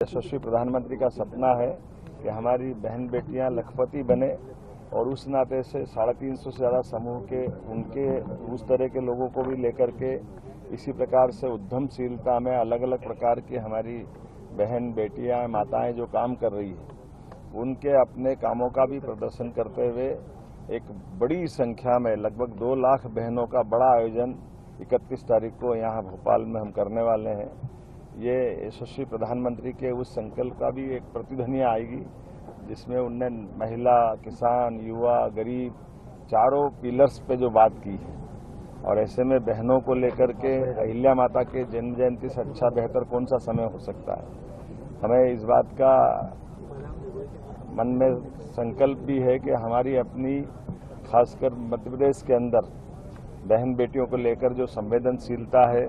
यशस्वी प्रधानमंत्री का सपना है कि हमारी बहन बेटियां लखपति बने और उस नाते से 350 से ज़्यादा समूह के उनके उस तरह के लोगों को भी लेकर के इसी प्रकार से उद्यमशीलता में अलग अलग प्रकार की हमारी बहन बेटियां माताएं जो काम कर रही है उनके अपने कामों का भी प्रदर्शन करते हुए एक बड़ी संख्या में लगभग 2 लाख बहनों का बड़ा आयोजन 31 तारीख को यहाँ भोपाल में हम करने वाले हैं। ये यशस्वी प्रधानमंत्री के उस संकल्प का भी एक प्रतिध्वनि आएगी जिसमें उनने महिला, किसान, युवा, गरीब चारों पिलर्स पे जो बात की है और ऐसे में बहनों को लेकर के अहिल्या माता के जन्म जयंती से अच्छा बेहतर कौन सा समय हो सकता है। हमें इस बात का मन में संकल्प भी है कि हमारी अपनी खासकर मध्य प्रदेश के अंदर बहन बेटियों को लेकर जो संवेदनशीलता है,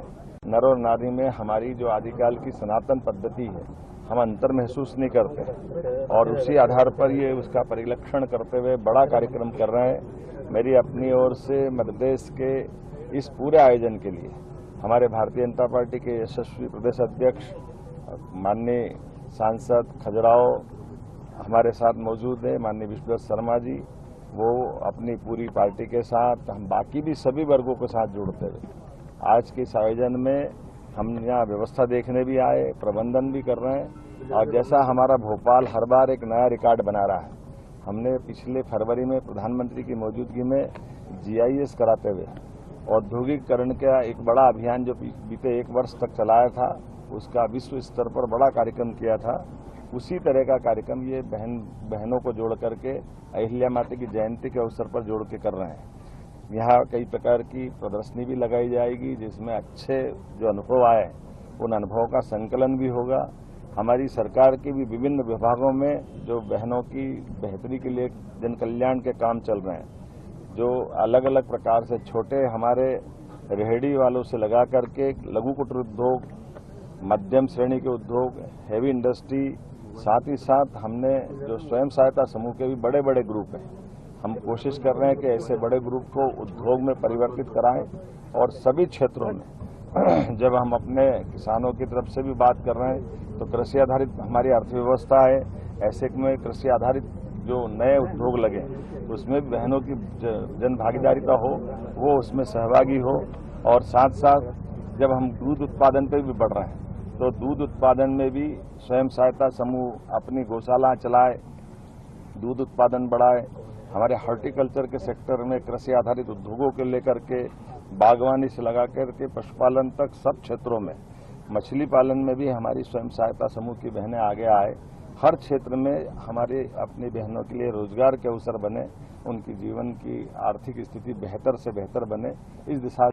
नर और नारी में हमारी जो आदिकाल की सनातन पद्धति है हम अंतर महसूस नहीं करते और उसी आधार पर ये उसका परिलक्षण करते हुए बड़ा कार्यक्रम कर रहे हैं। मेरी अपनी ओर से मध्य प्रदेश के इस पूरे आयोजन के लिए हमारे भारतीय जनता पार्टी के यशस्वी प्रदेश अध्यक्ष माननीय सांसद खजुराहो हमारे साथ मौजूद है, माननीय विष्णुदत्त शर्मा जी, वो अपनी पूरी पार्टी के साथ हम बाकी भी सभी वर्गों के साथ जुड़ते हुए आज के इस आयोजन में हम यहाँ व्यवस्था देखने भी आए, प्रबंधन भी कर रहे हैं और जैसा हमारा भोपाल हर बार एक नया रिकॉर्ड बना रहा है, हमने पिछले फरवरी में प्रधानमंत्री की मौजूदगी में GIS कराते हुए औद्योगिकरण का एक बड़ा अभियान जो बीते 1 वर्ष तक चलाया था उसका विश्व स्तर पर बड़ा कार्यक्रम किया था। उसी तरह का कार्यक्रम ये बहनों को जोड़ करके अहिल्या माता की जयंती के अवसर पर जोड़ के कर रहे हैं। यहाँ कई प्रकार की प्रदर्शनी भी लगाई जाएगी जिसमें अच्छे जो अनुभव आए उन अनुभवों का संकलन भी होगा। हमारी सरकार के भी विभिन्न विभागों में जो बहनों की बेहतरी के लिए जन कल्याण के काम चल रहे हैं, जो अलग अलग प्रकार से छोटे हमारे रेहड़ी वालों से लगा करके लघु कुटीर उद्योग, मध्यम श्रेणी के उद्योग, हैवी इंडस्ट्री, साथ ही साथ हमने जो स्वयं सहायता समूह के भी बड़े बड़े ग्रुप हैं, हम कोशिश कर रहे हैं कि ऐसे बड़े ग्रुप को उद्योग में परिवर्तित कराएं और सभी क्षेत्रों में जब हम अपने किसानों की तरफ से भी बात कर रहे हैं तो कृषि आधारित हमारी अर्थव्यवस्था है, ऐसे में कृषि आधारित जो नए उद्योग लगे उसमें भी बहनों की जन भागीदारिता हो, वो उसमें सहभागी हो और साथ साथ जब हम दूध उत्पादन पर भी बढ़ रहे हैं तो दूध उत्पादन में भी स्वयं सहायता समूह अपनी गौशाला चलाए, दूध उत्पादन बढ़ाए। हमारे हॉर्टिकल्चर के सेक्टर में कृषि आधारित उद्योगों के लेकर के बागवानी से लगा करके पशुपालन तक सब क्षेत्रों में, मछली पालन में भी हमारी स्वयं सहायता समूह की बहनें आगे आए। हर क्षेत्र में हमारे अपनी बहनों के लिए रोजगार के अवसर बने, उनकी जीवन की आर्थिक स्थिति बेहतर से बेहतर बने, इस दिशा